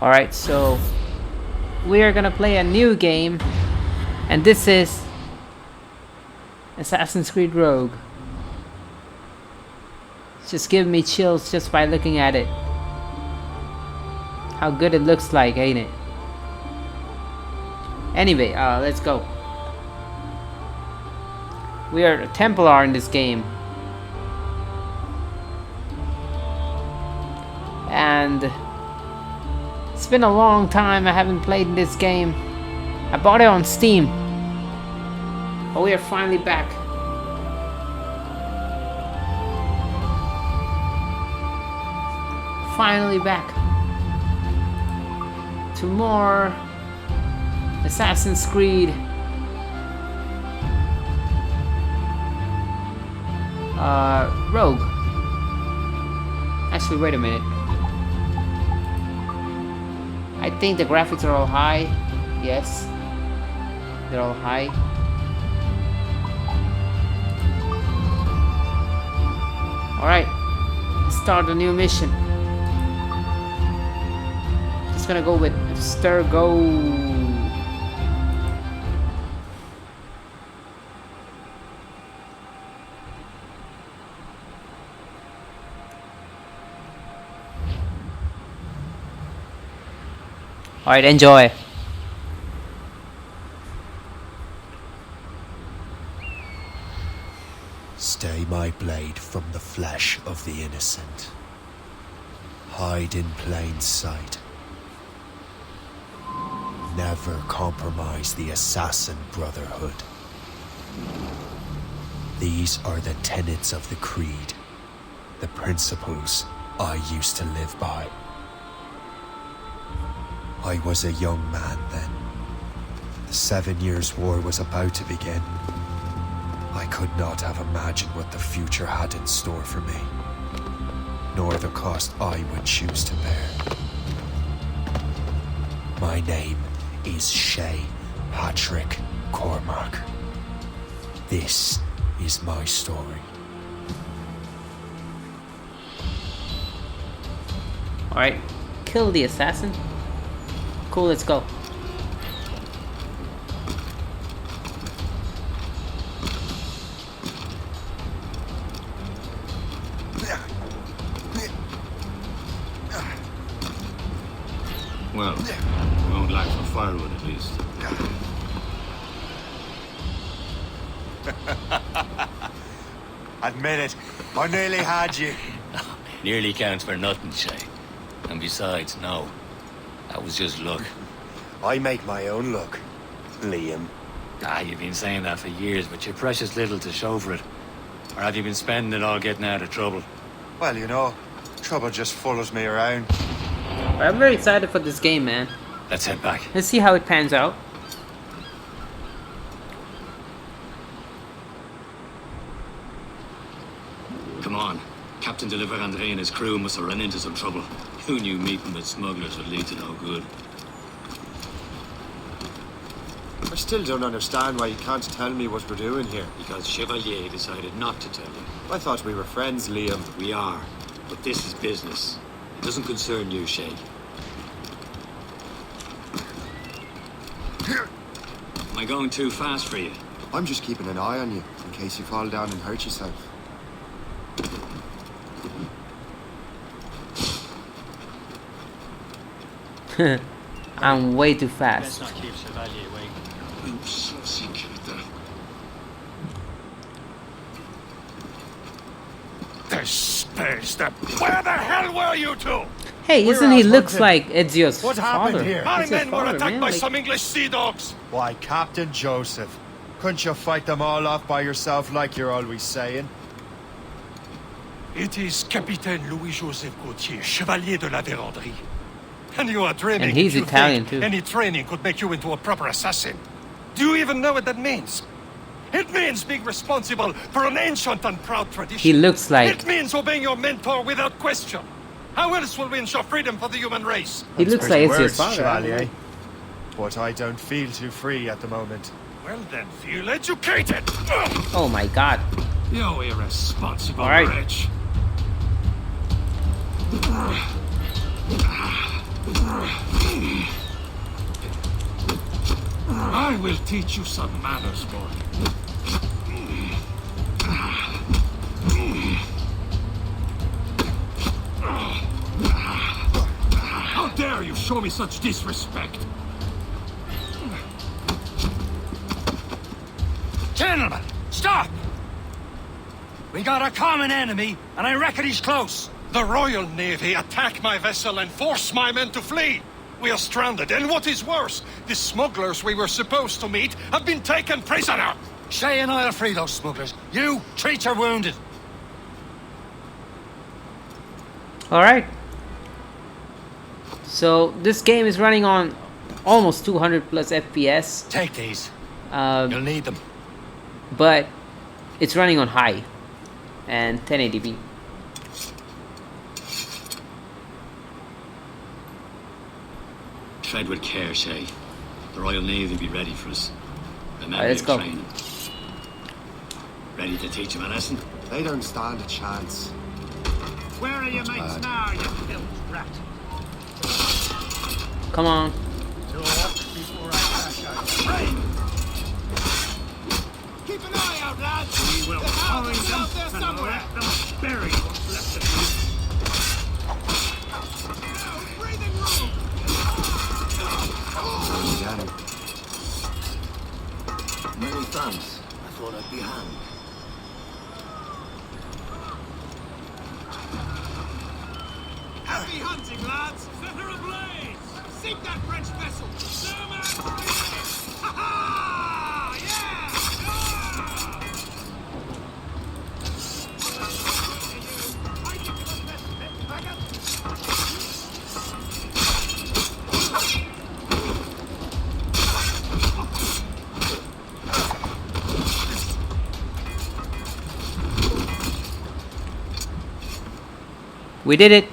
Alright, so we are gonna play a new game, and this is Assassin's Creed Rogue. It's just giving me chills just by looking at it. How good it looks like, ain't it? Anyway, let's go. We are a Templar in this game. And it's been a long time I haven't played this game. I bought it on Steam. But we are finally back. Finally back to more Assassin's Creed. Rogue. Actually, wait a minute. I think the graphics are all high. Yes, they're all high. Alright, let's start a new mission. Just gonna go with Stir Go. Alright, enjoy. Stay my blade from the flesh of the innocent. Hide in plain sight. Never compromise the Assassin Brotherhood. These are the tenets of the Creed, the principles I used to live by. I was a young man then. The 7 Years' War was about to begin. I could not have imagined what the future had in store for me, nor the cost I would choose to bear. My name is Shay Patrick Cormac. This is my story. Alright, kill the assassin. Cool, let's go. Well, we won't lack for firewood at least. Admit it, I nearly had you. Nearly counts for nothing, Shay. And besides, no. That was just luck. I make my own luck, Liam. You've been saying that for years, but you're precious little to show for it. Or have you been spending it all getting out of trouble? Well, you know, trouble just follows me around. I'm very excited for this game, man. Let's head back. Let's see how it pans out. Come on. Captain Deliver Andre and his crew must have run into some trouble. Who knew meeting with smugglers would lead to no good? I still don't understand why you can't tell me what we're doing here. Because Chevalier decided not to tell you. I thought we were friends, Liam. We are. But this is business. It doesn't concern you, Shay. Am I going too fast for you? I'm just keeping an eye on you, in case you fall down and hurt yourself. I'm way too fast. Let's not keep Chevalier waiting. Where the hell were you two? Hey, isn't he looks like Ezio's What father? happened here? My It's his men were father, attacked man, by like- some English sea dogs. Why, Captain Joseph, couldn't you fight them all off by yourself like you're always saying? It is Capitaine Louis-Joseph Gauthier, Chevalier de la Vérendrye. And you are dreaming And he's if you Italian, think too. any training could make you into a proper assassin. Do you even know what that means? It means being responsible for an ancient and proud tradition. He looks like It means obeying your mentor without question. How else will we ensure freedom for the human race? he looks like Ezio's father. Chevalier. But I don't feel too free at the moment. Well then, feel educated. Oh my god. You irresponsible All right. wretch. I will teach you some manners, boy. How dare you show me such disrespect? Gentlemen, stop! We got a common enemy, and I reckon he's close. The Royal Navy attack my vessel and force my men to flee. We are stranded, and what is worse, the smugglers we were supposed to meet have been taken prisoner. Shay and I'll free those smugglers. You, treat your wounded. Alright. So this game is running on almost 200 plus FPS. Take these. You'll need them. But it's running on high and 1080p. Tread with care, Shay. The Royal Navy will be ready for us. Remember Let's your go. training. Ready to teach them a lesson? They don't stand a chance. Where are your mates now, you filth rat? Come on. Before I crash out. Keep an eye out, lads! We will find them and let them bury what's left of you. Breathing room! Again. Many thanks. I thought I'd be hanged. Happy hunting, lads! Set her ablaze! Sink that French vessel! Ha ha! We did it.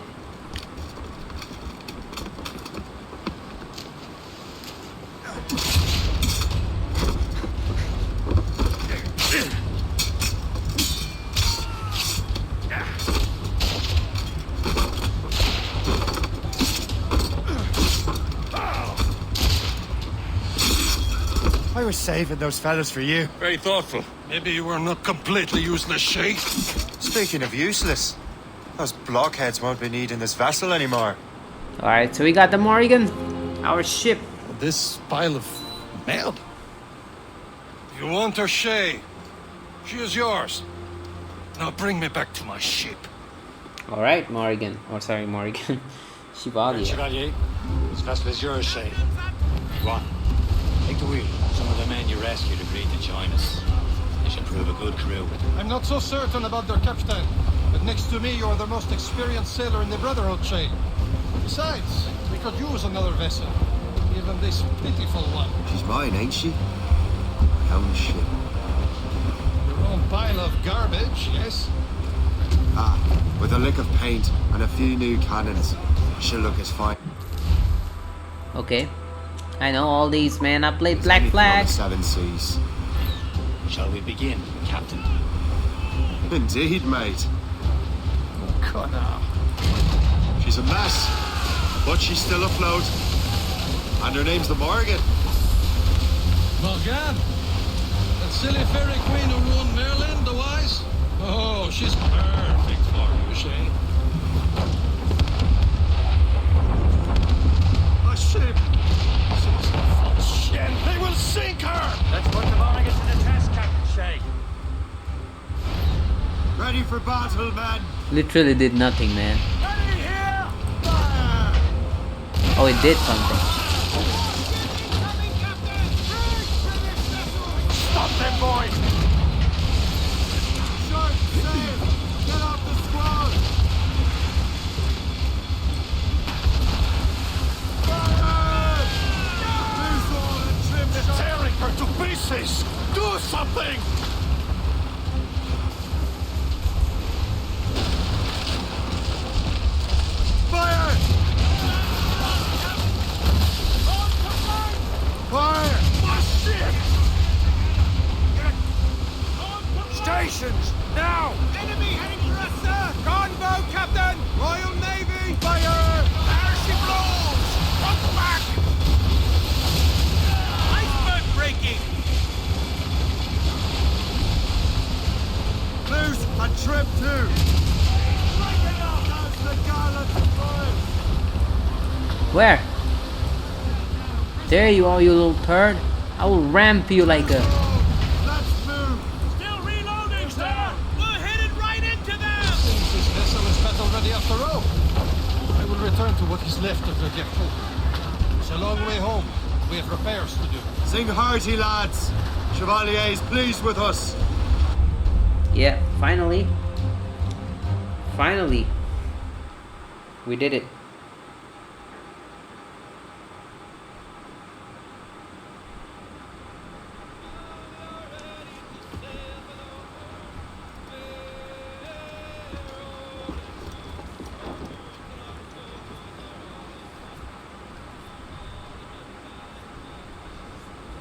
I was saving those fellas for you. Very thoughtful. Maybe you were not completely useless, Shay. Speaking of useless, those blockheads won't be needing this vessel anymore. Alright, so we got the Morrigan, our ship. This pile of mail? You want her, Shay? She is yours. Now bring me back to my ship. Alright, Morrigan. Oh, sorry, Morrigan. Shivalia. Chevalier, this vessel is yours, Shay. Go on. Take the wheel. Some of the men you rescued agreed to join us. They should prove a good crew. I'm not so certain about their captain, but next to me you're the most experienced sailor in the Brotherhood chain. Besides, we could use another vessel, even this pitiful one. She's mine, ain't she? My own ship. Your own pile of garbage, yes? Ah, with a lick of paint and a few new cannons, she'll look as fine. Okay. I know all these, man. I played as Black anything on Flag. the Seven Seas. Shall we begin, Captain? Indeed, mate. Connor. She's a mess, but she's still afloat. And her name's the Morgan. Morgan? That silly fairy queen who won Merlin, the Wise? Oh, she's perfect for you, Shay. A ship! She's a false ship. They will sink her! Let's put the Morrigan to the test, Captain Shay. Ready for battle, men. Literally did nothing, man. Ready here! Fire! Oh, it did something. Stop them, boys! Short sail! Get off the squad! Fire! Loose all and trim the They're tearing her to pieces! Do something! Fire! Fire! Stations, now! Enemy heading for us, sir! Gunboat, Captain! Royal Navy! Fire! There she blows! Front back! Iceberg brig Where? There you are, you little turd. I will ramp you like a... Let's move! Still reloading, sir! We're headed right into them! Since this vessel is battle ready after all, I will return to what is left of the depot. It's a long way home. We have repairs to do. Sing hearty, lads! Chevalier is pleased with us. Yeah, finally. Finally. We did it.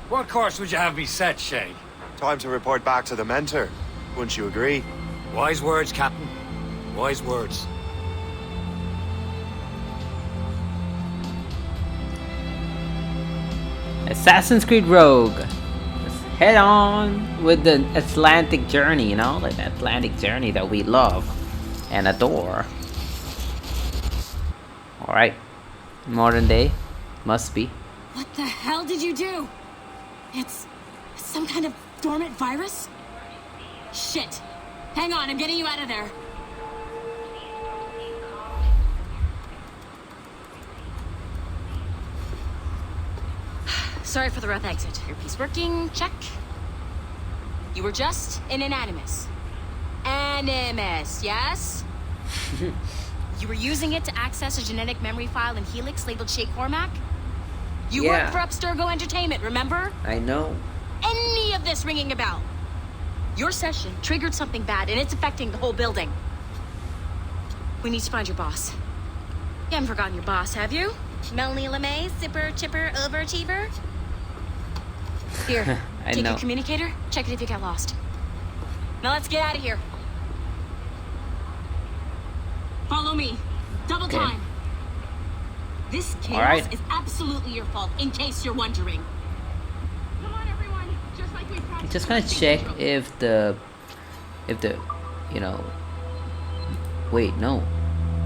What course would you have me set, Shay? Time to report back to the mentor. Wouldn't you agree? Wise words, Captain. Wise words. Assassin's Creed Rogue. Let's head on with the Atlantic journey, you know, like the Atlantic journey that we love and adore. Alright. Modern day. Must be. What the hell did you do? It's some kind of dormant virus? Shit. Hang on, I'm getting you out of there. Sorry for the rough exit. Earpiece working, check. You were just an animus. Animus, yes? You were using it to access a genetic memory file in Helix labeled Shay Cormac? You Yeah. worked for Upsturgo Entertainment, remember? I know. Any of this ringing a bell? Your session triggered something bad, and it's affecting the whole building. We need to find your boss. You haven't forgotten your boss, have you? Melanie LeMay, zipper, chipper, overachiever? Here, I take know. your communicator, check it if you get lost. Now let's get out of here. Follow me. Double Okay. time. This chaos Alright. is absolutely your fault, in case you're wondering. Come on, everyone. Just like we practiced. Just gonna check if the you know, wait, no,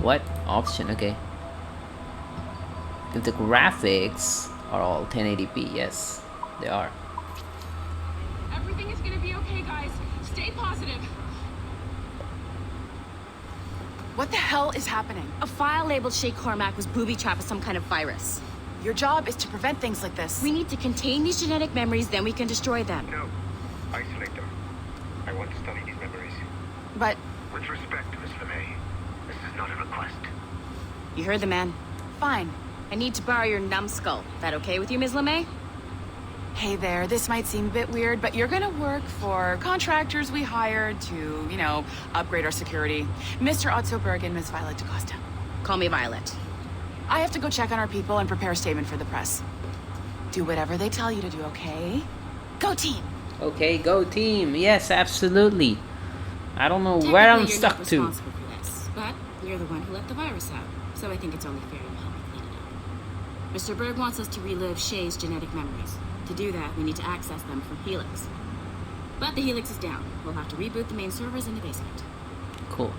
what option? Okay, if the graphics are all 1080p, yes, they are. Everything is gonna be okay, guys. Stay positive. What the hell is happening? A file labeled Shay Cormac was booby-trapped with some kind of virus. Your job is to prevent things like this. We need to contain these genetic memories, then we can destroy them. No. Isolate them. I want to study these memories. But With respect, Miss LeMay, this is not a request. You heard the man. fine. I need to borrow your numbskull. That okay with you, Ms. LeMay? Hey there, this might seem a bit weird, but you're gonna work for contractors we hired to, you know, upgrade our security. Mr. Otto Berg and Miss Violet DaCosta. Call me Violet. I have to go check on our people and prepare a statement for the press. Do whatever they tell you to do, okay? Go team! Okay, go team. Yes, absolutely. I don't know where I'm Technically, you're not stuck to. responsible for this, but you're the one who let the virus out, so I think it's only fair you help me clean it up. Mr. Berg wants us to relive Shay's genetic memories. To do that, we need to access them from Helix. But the Helix is down. We'll have to reboot the main servers in the basement. Cool.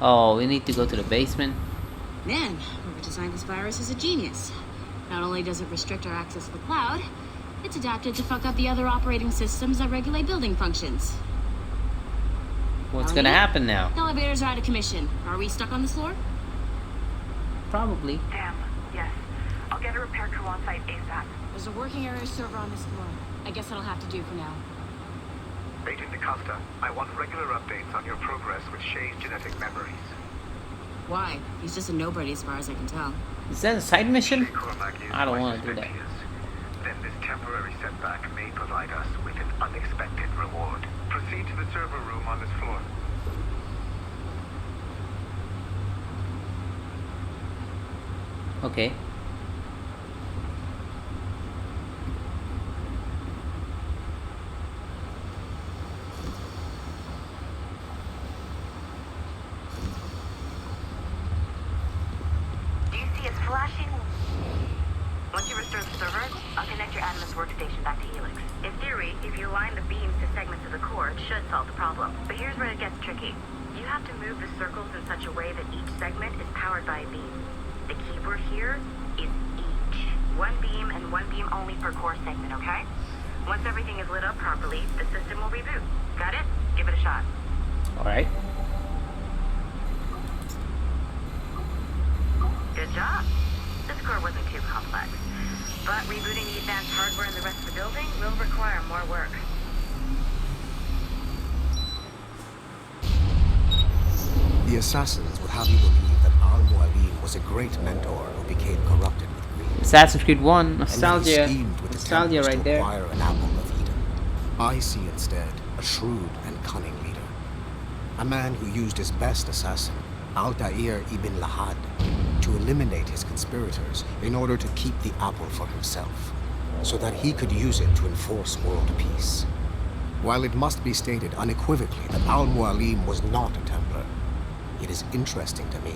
Oh, we need to go to the basement. Man, whoever designed this virus is a genius. Not only does it restrict our access to the cloud, it's adapted to fuck up the other operating systems that regulate building functions. What's gonna happen now? Elevators are out of commission. Are we stuck on this floor? Probably. Damn, yes. I'll get a repair crew on site ASAP. There's a working area server on this floor. I guess that'll have to do for now. Agent DaCosta, I want regular updates on your progress with Shay's genetic memories. Why? He's just a nobody as far as I can tell. Is that a side mission? Shay Cormac is I don't my want to do that. suspicious. Then this temporary setback may provide us with an unexpected reward. Proceed to the server room on this floor. Okay. Do you see it flashing? Once you restore the server, I'll connect your Animus workstation back to Helix. In theory, if you align the beams to segments of the core, it should solve the problem. But here's where it gets tricky. You have to move the circles in such a way that each segment is powered by a beam. The keyboard here One beam and one beam only per core segment, okay? Once everything is lit up properly, the system will reboot. Got it? Give it a shot. Alright. Good job. This core wasn't too complex. But rebooting the advanced hardware in the rest of the building will require more work. The assassins would have you believe that Al-Mualim was a great mentor who became corrupted with greed. Assassin's Creed 1, nostalgia. And he schemed with Nostalgia the Templars right to there. acquire an apple of Eden. I see instead a shrewd and cunning leader. A man who used his best assassin, Altair ibn Lahad, to eliminate his conspirators in order to keep the apple for himself, so that he could use it to enforce world peace. While it must be stated unequivocally that Al-Mualim was not a Templar, it is interesting to me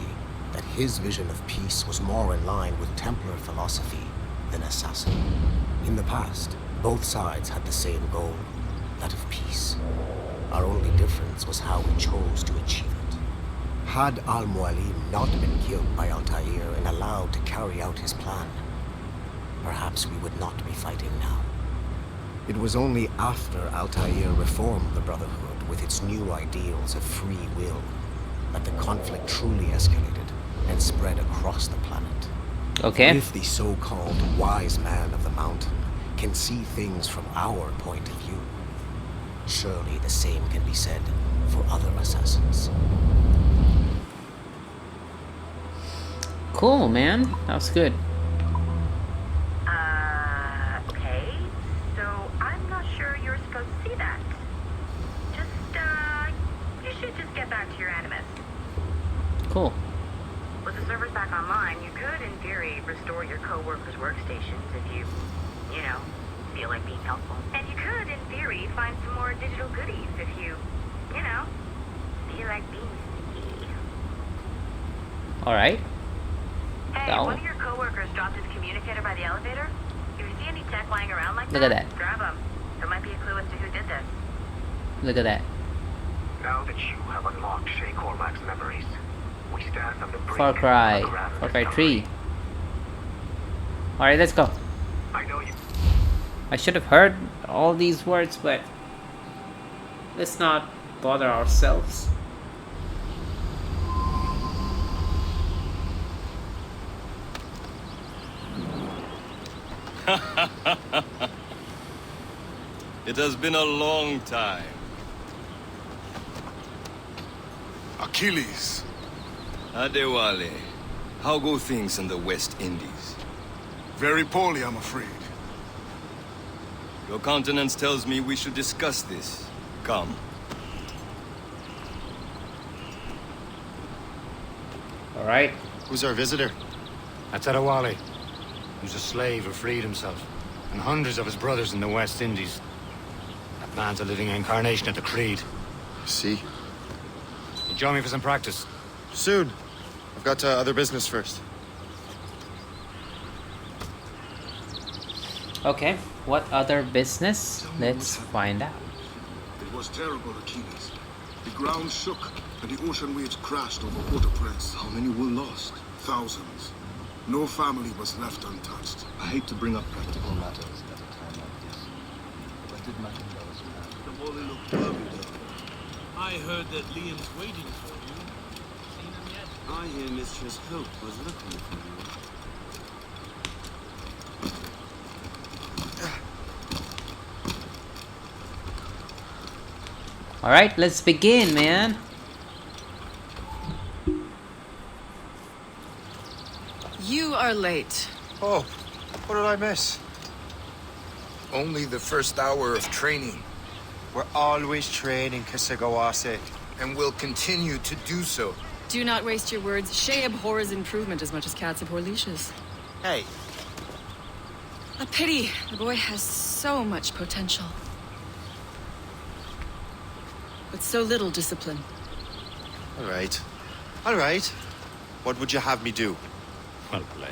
that his vision of peace was more in line with Templar philosophy than assassin. In the past, both sides had the same goal, that of peace. Our only difference was how we chose to achieve it. Had Al-Mualim not been killed by Altair and allowed to carry out his plan, perhaps we would not be fighting now. It was only after Altair reformed the Brotherhood with its new ideals of free will that the conflict truly escalated and spread across the planet. Okay. If the so-called wise man of the mountain can see things from our point of view, surely the same can be said for other assassins. Cool, man. That was good. Okay. So I'm not sure you're supposed to see that. You should just get back to your animus. Cool. With the servers back online, you could, in theory, restore your co-workers' workstations if you feel like being helpful. And you could, in theory, find some more digital goodies if you feel like being sneaky. Alright. Hey, if one of your co-workers dropped his communicator by the elevator, if you see any tech lying around like Look that, at that. grab them. There might be a clue as to who did this. Look at that. Now that you have unlocked Shay Cormac's memories, we stand on the brink Far Cry. of a grand Far Cry discovery. 3. Alright, let's go. I know you. I should have heard all these words, but let's not bother ourselves. It has been a long time. Achilles. Adewale, how go things in the West Indies? Very poorly, I'm afraid. Your countenance tells me we should discuss this. Come. Alright. Who's our visitor? Atadawale. Who's a slave who freed himself. And hundreds of his brothers in the West Indies. That man's a living incarnation of the Creed. See? You join me for some practice? Soon. I've got other business first. Okay. What other business? Let's find out. It was terrible, Achilles. The ground shook, and the ocean waves crashed over Port-au-Prince. How many were lost? Thousands. No family was left untouched. I hate to bring up practical matters at a time like this. But did Macindo's plan? The morning looked blurry, though. I heard that Liam's waiting for you. Seen him yet? I hear Mistress Hope was looking for you. Alright, let's begin, man. You are late. Oh, what did I miss? Only the first hour of training. We're always training, Kisagawase. And will continue to do so. Do not waste your words. Shay abhors improvement as much as cats abhor leashes. Hey. A pity. The boy has so much potential. But so little discipline. All right. All right. What would you have me do? Well played.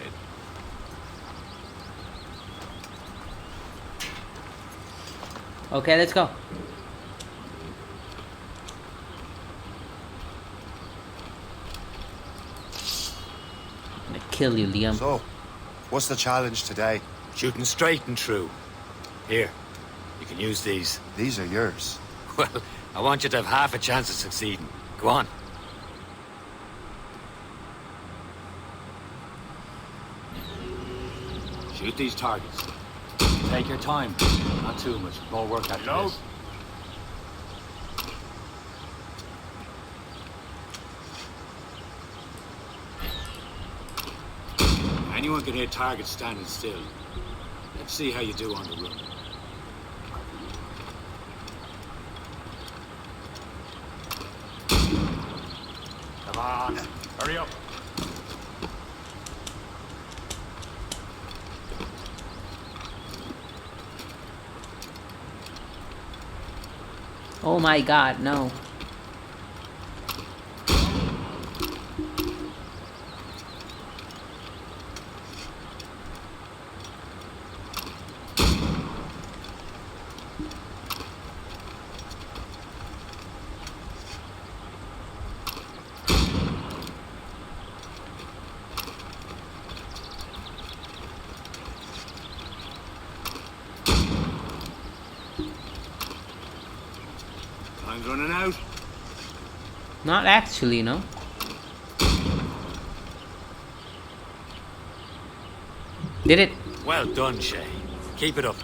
Okay, let's go. I'm gonna kill you, Liam. So, What's the challenge today? Shooting straight and true. Here, you can use these. These are yours. Well, I want you to have half a chance of succeeding. Go on. Shoot these targets. Take your time. Not too much. More work after this. Anyone can hit targets standing still. Let's see how you do on the run. Come on, hurry up. Oh my god, no. Time's running out. Not actually, no. Did it? Well done, Shay. Keep it up.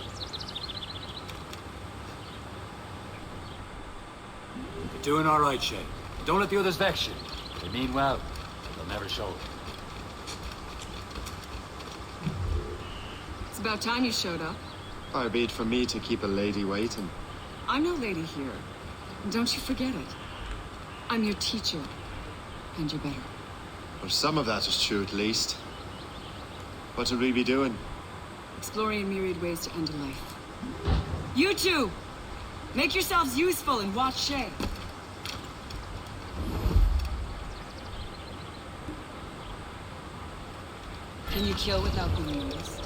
You're doing all right, Shay. Don't let the others vex you. They mean well, but they'll never show it. It's about time you showed up. Far be it for me to keep a lady waiting. I'm no lady here. Don't you forget it. I'm your teacher. And you're better. Well, some of that is true, at least. What should we be doing? Exploring a myriad ways to end a life. You two! Make yourselves useful and watch Shay. Can you kill without being noticed?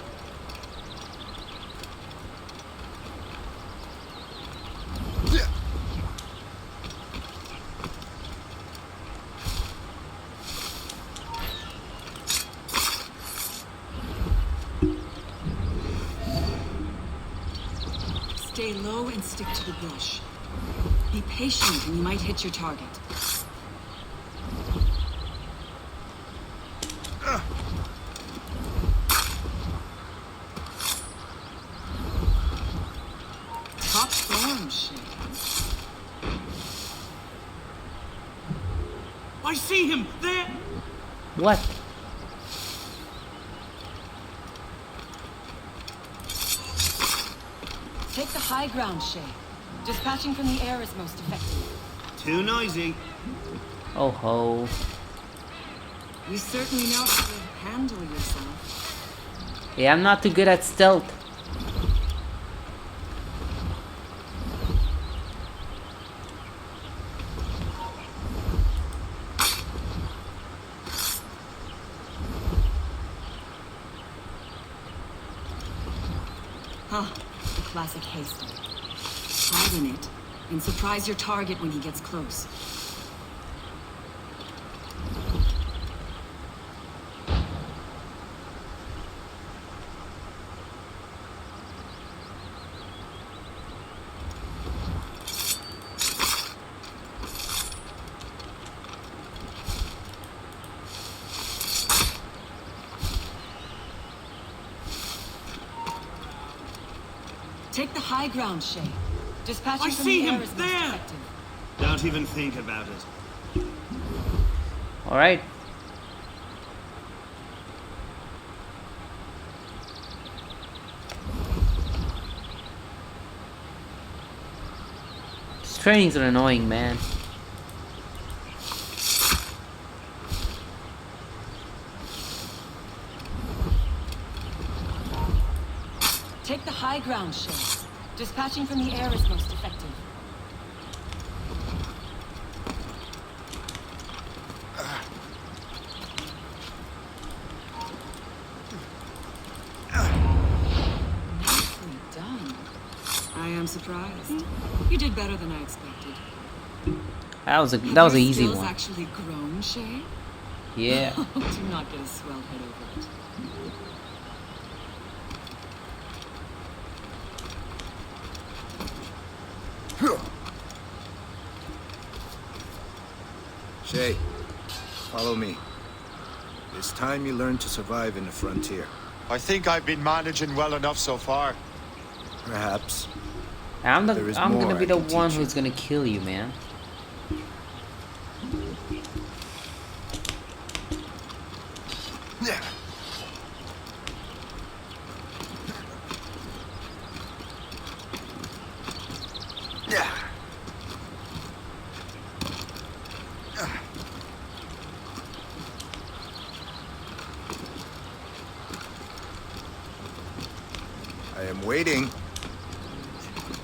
Stay low and stick to the brush. Be patient and you might hit your target. Top form, Shay. I see him! There! What? Take the high ground, Shay. Dispatching from the air is most effective. Too noisy. Oh ho. You certainly know how to handle yourself. Yeah, I'm not too good at stealth. Huh. The classic haste. Hide in it, and surprise your target when he gets close. Take the high ground, Shay. Dispatching I from see the air him! is most There! effective. Don't even think about it. All right. These trainings are annoying, man. Take the high ground, Shay. Dispatching from the air is most effective. Nicely done. I am surprised. You did better than I expected. That was Have an your easy skills one. actually grown, Shay? Yeah. Do not get a swelled head over it. Shay, follow me. It's time you learn to survive in the frontier. I think I've been managing well enough so far. Perhaps. I'm gonna be the I can one teach who's gonna kill you, man. Yeah. Yeah. I am waiting.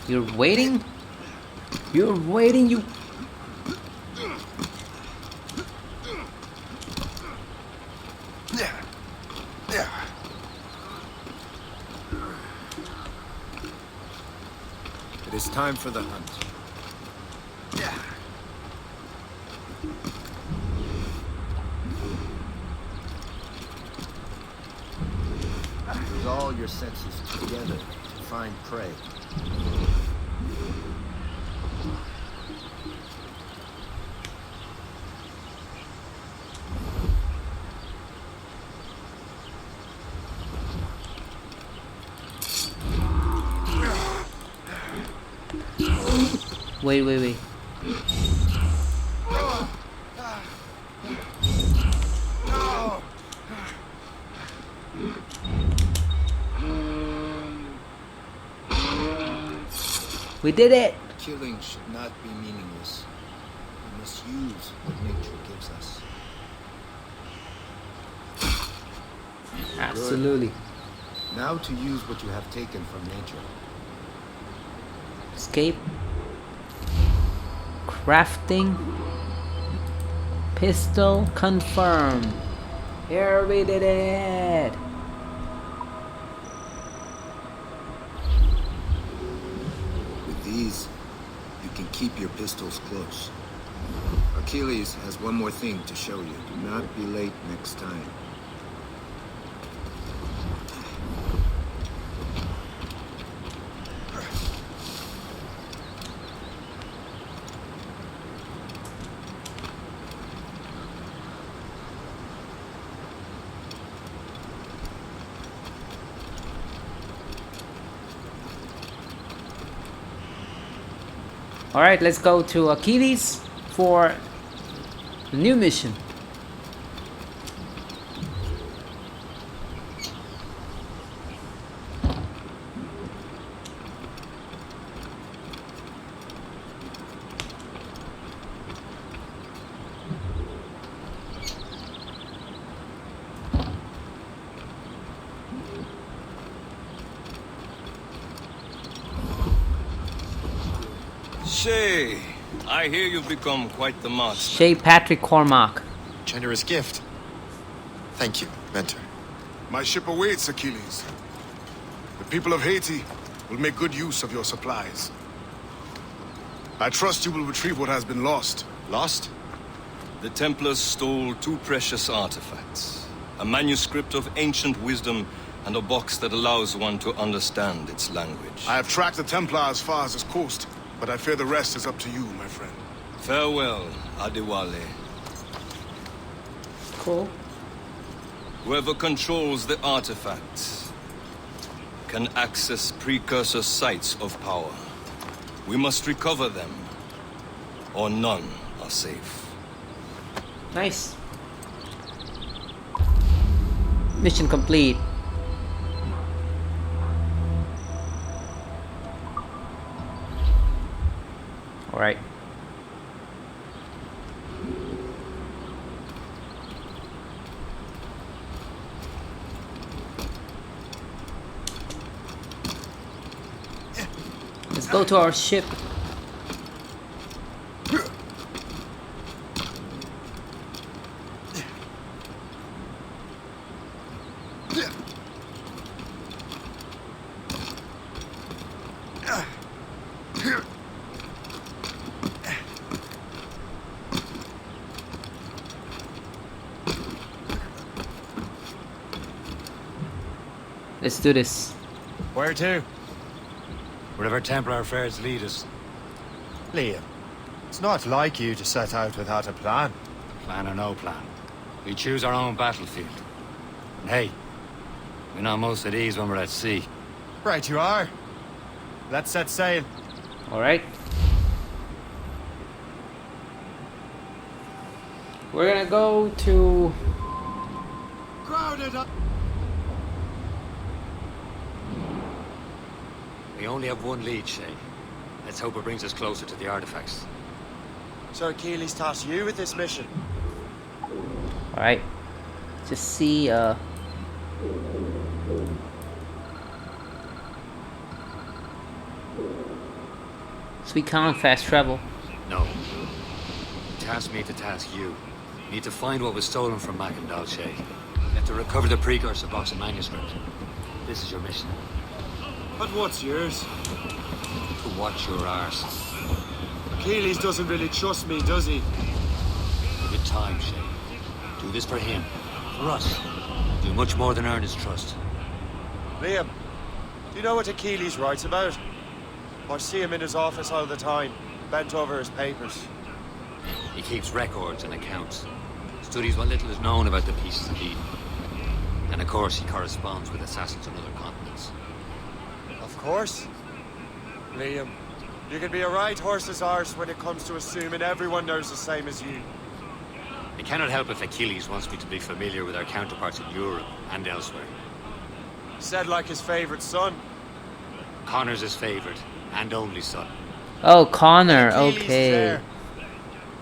You're waiting? You're waiting, you... Yeah. Yeah. It is time for the hunt. Yeah. Use all your senses together to find prey. Wait. We did it! Killing should not be meaningless. We must use what nature gives us. Absolutely. Good. Now to use what you have taken from nature. Escape. Crafting. Pistol confirmed. Here we did it! With these, you can keep your pistols close. Achilles has one more thing to show you. Do not be late next time. Alright, let's go to Achilles for the new mission. Shay, I hear you've become quite the marksman. Shay Patrick Cormac. Generous gift. Thank you, mentor. My ship awaits, Achilles. The people of Haiti will make good use of your supplies. I trust you will retrieve what has been lost. Lost? The Templars stole two precious artifacts. A manuscript of ancient wisdom and a box that allows one to understand its language. I have tracked the Templar as far as this coast, but I fear the rest is up to you, my friend. Farewell, Adewale. Cool. Whoever controls the artifacts can access precursor sites of power. We must recover them, or none are safe. Nice. Mission complete. Alright. Let's go to our ship. Let's do this. Where to? Wherever Templar affairs lead us. Liam, it's not like you to set out without a plan. Plan or no plan, we choose our own battlefield. And hey, we know most at ease when we're at sea. Right you are. Let's set sail. Alright. We're gonna go to... Crowded up. We only have one lead, Shay. Let's hope it brings us closer to the artifacts. So Achilles tasked you with this mission. Alright. Just see, So we can't fast travel. No. Task me to task you. You need to find what was stolen from Mackandal, Shay. You have to recover the precursor box of manuscript. This is your mission. But what's yours? To watch your arse. Achilles doesn't really trust me, does he? Give it time, Shay. Do this for him. For us. Do much more than earn his trust. Liam, do you know what Achilles writes about? I see him in his office all the time, bent over his papers. He keeps records and accounts. Studies what little is known about the pieces of Eden. And of course he corresponds with assassins on other continents. Of course. Liam, you can be a right horse's arse when it comes to assuming everyone knows the same as you. It cannot help if Achilles wants me to be familiar with our counterparts in Europe and elsewhere. Said like his favorite son. Connor's his favorite and only son. Oh, Connor, Achilles is okay. there.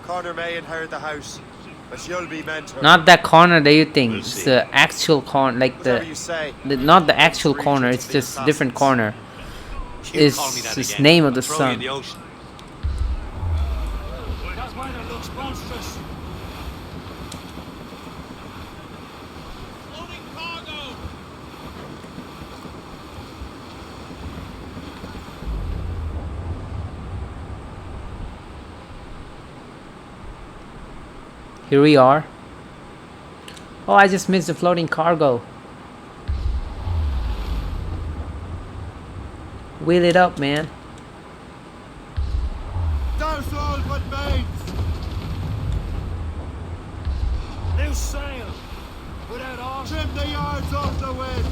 Connor may inherit the house, but you'll be mentor. Not that Connor that you think. It's the actual Connor, like Whatever you say. not the actual Connor. It's just different Connor. Is his name of the son. Because mine looks monstrous. Loading cargo! Here we are. Oh, I just missed the floating cargo. Wheel it up, man. Douse all but mains! New sail! Without all... Trim the yards off the wind!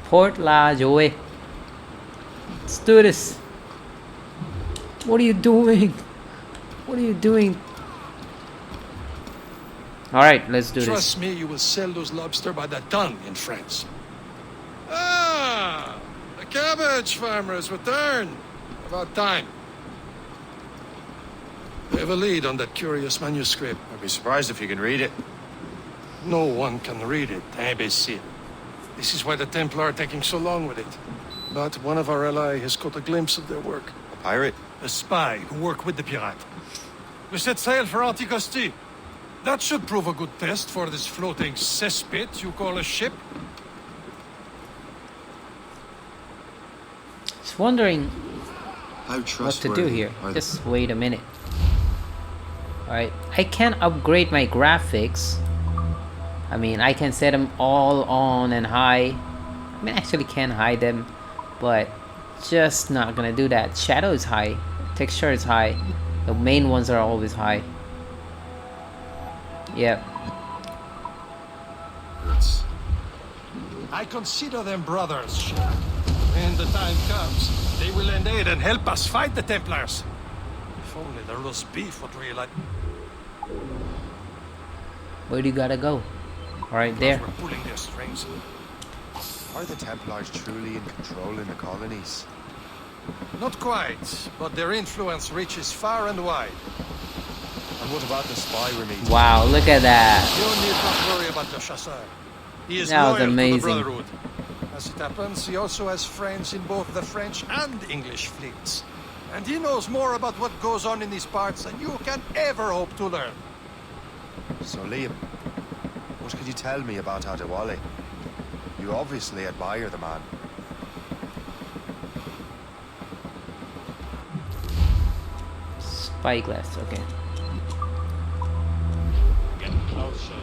Port LYstormDR. Let's do this. What are you doing? What are you doing? Alright, let's do this. Trust me, you will sell those lobster by the ton in France. Ah, the cabbage farmer has returned. About time. We have a lead on that curious manuscript. I'd be surprised if you can read it. No one can read it, imbecile. This is why the Templar are taking so long with it. But one of our allies has caught a glimpse of their work. A pirate? A spy who worked with the pirate. We set sail for Anticosti. That should prove a good test for this floating cesspit you call a ship. Just wondering How what to do trustworthy here. are Just wait a minute. Alright, I can upgrade my graphics. I mean, I can set them all on and high. I mean, I actually can hide them, but just not gonna do that. Shadow is high, texture is high. The main ones are always high. Yep. I consider them brothers. When the time comes, they will lend aid and help us fight the Templars. If only the roast beef would realize. Where do you gotta go? Right there. We're pulling their strings. Are the Templars truly in control in the colonies? Not quite, but their influence reaches far and wide. And what about the spy we're meeting? Wow, look at that. You need not worry about the chasseur. He is That was loyal to amazing. the Brotherhood. As it happens, he also has friends in both the French and English fleets. And he knows more about what goes on in these parts than you can ever hope to learn. So Liam, what could you tell me about Adewale? You obviously admire the man. Spyglass, okay. Getting closer.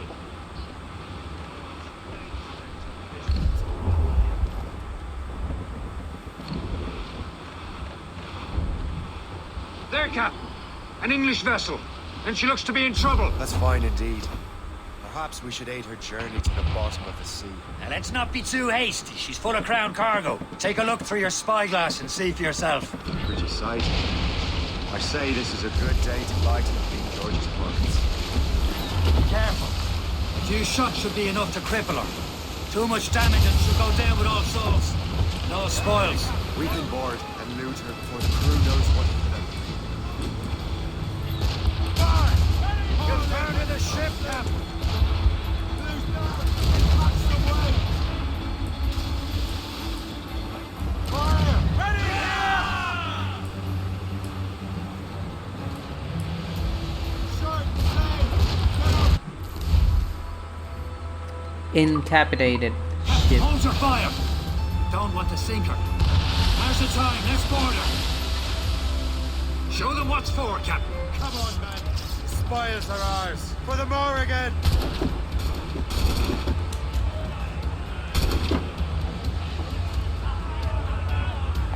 there, Cap. An English vessel. And she looks to be in trouble. That's fine indeed. Perhaps we should aid her journey to the bottom of the sea. Now let's not be too hasty. She's full of crown cargo. Take a look through your spyglass and see for yourself. Pretty sight. I say this is a good day to lighten King George's pockets. Be careful. A few shots should be enough to cripple her. Too much damage and she'll go down with all souls. No spoils. We can board and loot her before the crew knows what hit her. Fire! Get down to the ship, Captain! Incapitated ship. Hold your fire! Don't want to sink her. Now's the time, let's board her! Show them what's for, Captain. Come on, man. The spoils are ours. For the Morrigan!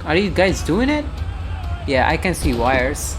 Are you guys doing it? Yeah, I can see wires.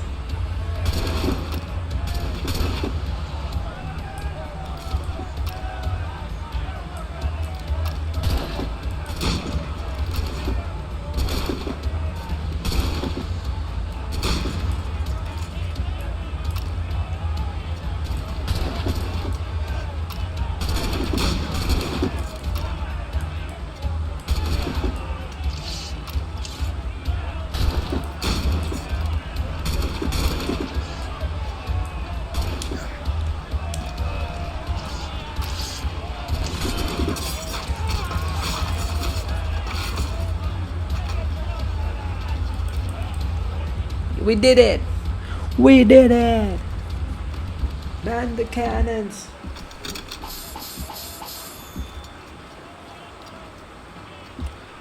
We did it! We did it! Man the cannons!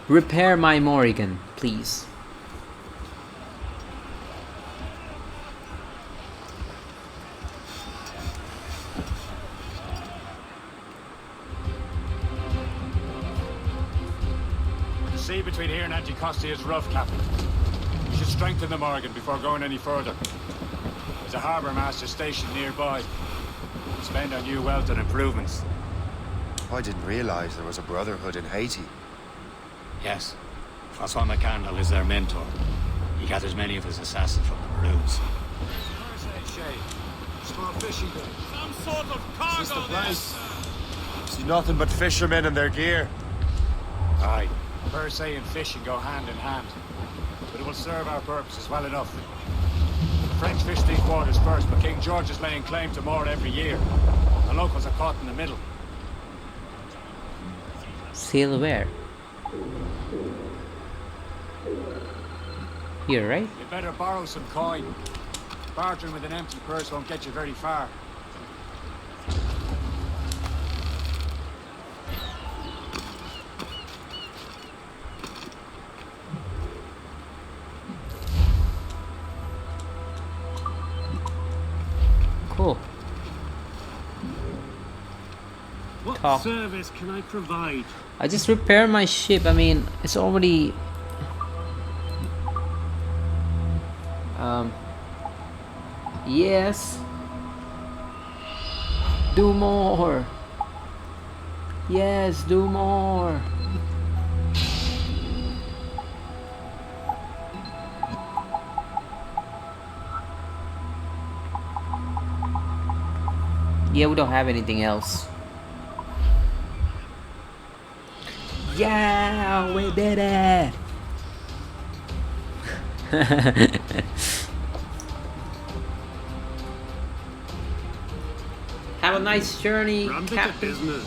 Repair my Morrigan, please. The sea between here and Anticosti is rough, Captain. We should strengthen the Morrigan before going any further. There's a harbour master stationed nearby. Spend our new wealth on improvements. I didn't realize there was a brotherhood in Haiti. Yes. Francois McCandle is their mentor. He gathers many of his assassins from the Maroons. Small fishing boat. Some sort of cargo. Is this the place? See nothing but fishermen and their gear. Aye. Per se and fishing go hand in hand. But it will serve our purposes well enough. The French fish 3/4 first, but King George is laying claim to more every year. The locals are caught in the middle. Sail where? Here, right? You better borrow some coin. Bartering with an empty purse won't get you very far. Cool. What Talk. service can I provide? I just repair my ship. I mean, it's already... Yes. Do more. Yes, do more. Yeah, we don't have anything else. Yeah, we did it. Have a nice journey, Captain.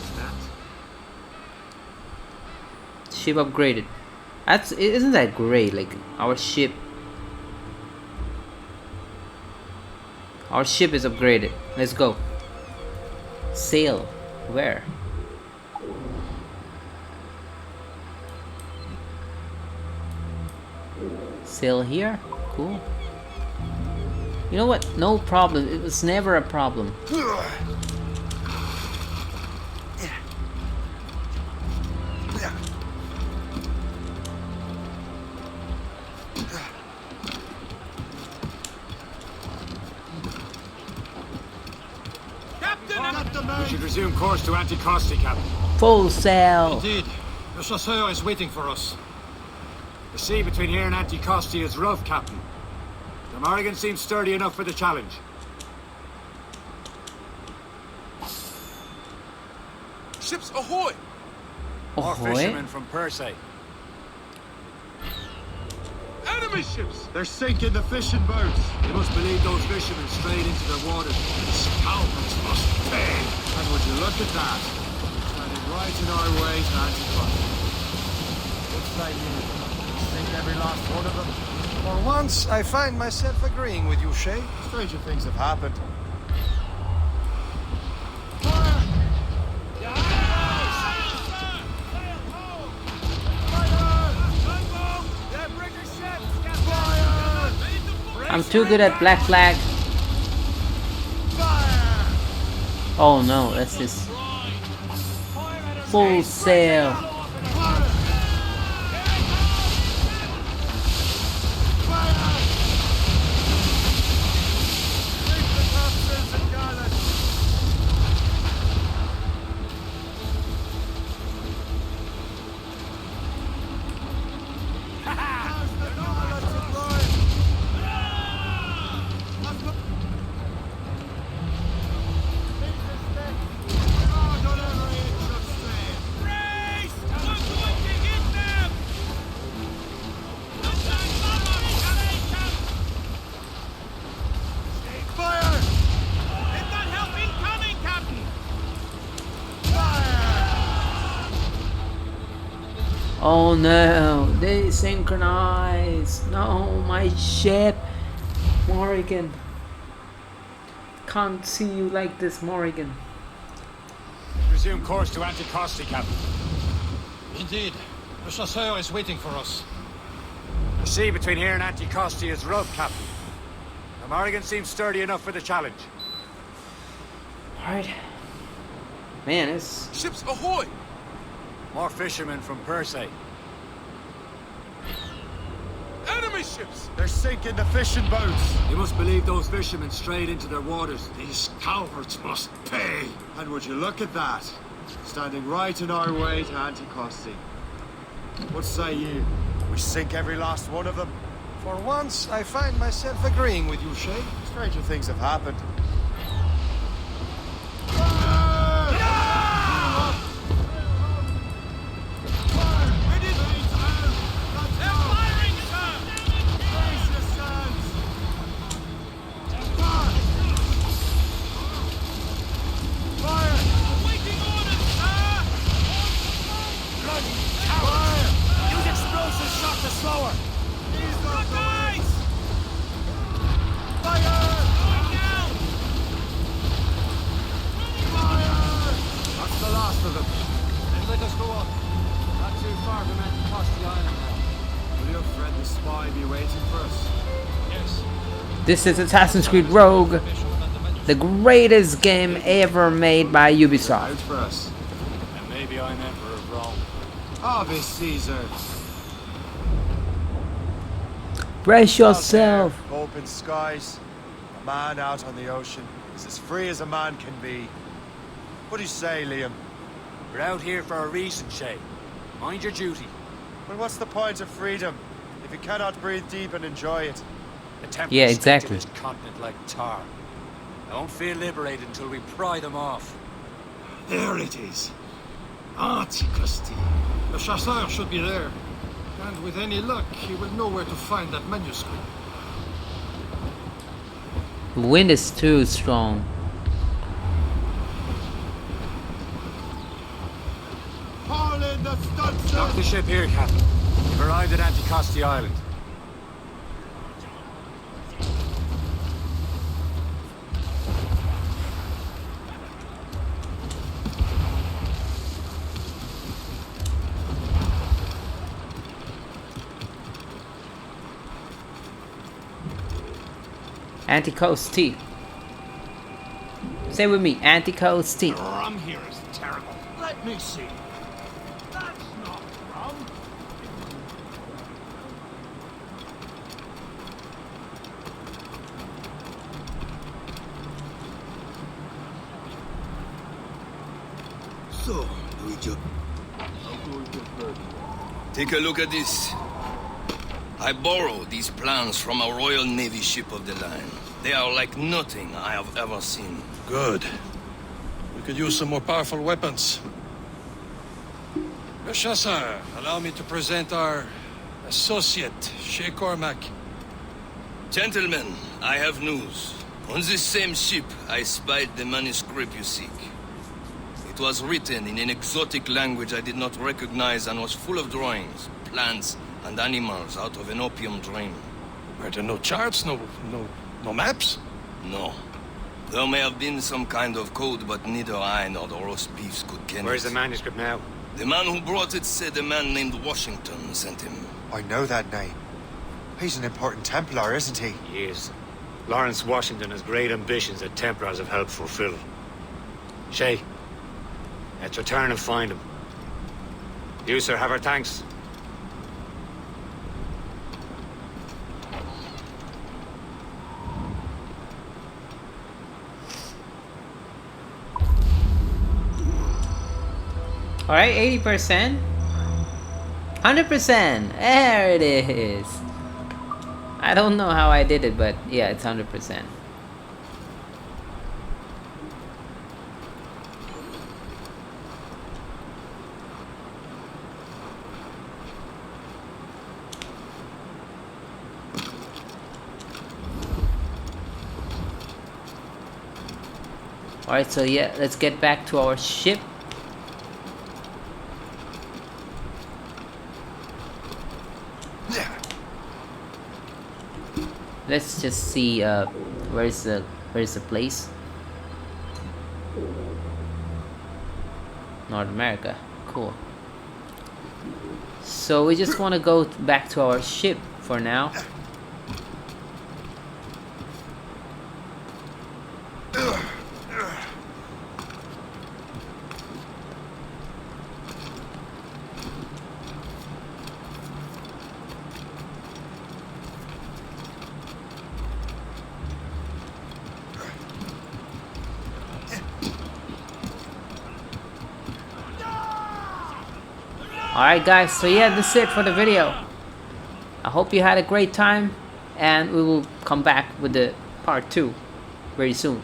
Ship upgraded. Isn't that great? Like our ship is upgraded. Let's go. Sail. Where? Sail here? Cool. You know what? No problem. It was never a problem. We should resume course to Anticosti, Captain. Full sail. Indeed. The chasseur is waiting for us. The sea between here and Anticosti is rough, Captain. The Morrigan seems sturdy enough for the challenge. Ships ahoy! More Ahoy? fishermen from Persay. Enemy ships! They're sinking the fishing boats. You must believe those fishermen strayed into their waters. Scoundrels must pay. And would you look at that? Standing right in our way to Anticosti. What's that mean? Sink every last one of them? For once, I find myself agreeing with you, Shay. Stranger things have happened. I'm too good at black flag. Oh no, that's this. Full sail. Oh no, they synchronize. No, my ship. Morrigan. Can't see you like this, Morrigan. Resume course to Anticosti, Captain. Indeed. The chasseur is waiting for us. The sea between here and Anticosti is rough, Captain. The Morrigan seems sturdy enough for the challenge. Alright. Man, it's... Ships ahoy! More fishermen from Persay. Enemy ships! They're sinking the fishing boats. You must believe those fishermen strayed into their waters. These cowards must pay. And would you look at that? Standing right in our way to Anticosti. What say you? We sink every last one of them? For once, I find myself agreeing with you, Shay. Stranger things have happened. This is Assassin's Creed Rogue, the greatest game ever made by Ubisoft. For us. And maybe I'm Emperor of Rome. Ave Caesar. Brace yourself. Open skies. A man out on the ocean is as free as a man can be. What do you say, Liam? We're out here for a reason, Shay. Mind your duty. Well, what's the point of freedom if you cannot breathe deep and enjoy it? The Templars Yeah, exactly. stick to this continent like tar. I won't feel liberated until we pry them off. There it is. Anticosti. The chasseur should be there. And with any luck, he will know where to find that manuscript. The wind is too strong. Haul in the stunsail! Dock the ship here, Captain. We've arrived at Anticosti Island. Anticosti. Say with me, Anticosti. The rum here is terrible. Let me see. That's not rum. So, Luigi. Take a look at this. I borrowed these plans from a Royal Navy ship of the line. They are like nothing I have ever seen. Good. We could use some more powerful weapons. Le Chasseur, allow me to present our associate, Shay Cormac. Gentlemen, I have news. On this same ship, I spied the manuscript you seek. It was written in an exotic language I did not recognize and was full of drawings, plants, and animals out of an opium dream. Are there no charts, no maps? No. There may have been some kind of code, but neither I nor the roast beefs could ken Where's it. the manuscript now? The man who brought it said a man named Washington sent him. I know that name. He's an important Templar, isn't he? He is. Lawrence Washington has great ambitions that Templars have helped fulfill. Shay, let's return and find him. You, sir, have our thanks. Alright, 80%. 100%. There it is. I don't know how I did it, but yeah, it's 100%. Alright, so yeah, let's get back to our ship. Let's just see where's the place. North America. Cool. So we just want to go back to our ship for now. Alright guys, so yeah, that's it for the video. I hope you had a great time, and we will come back with the part 2 very soon.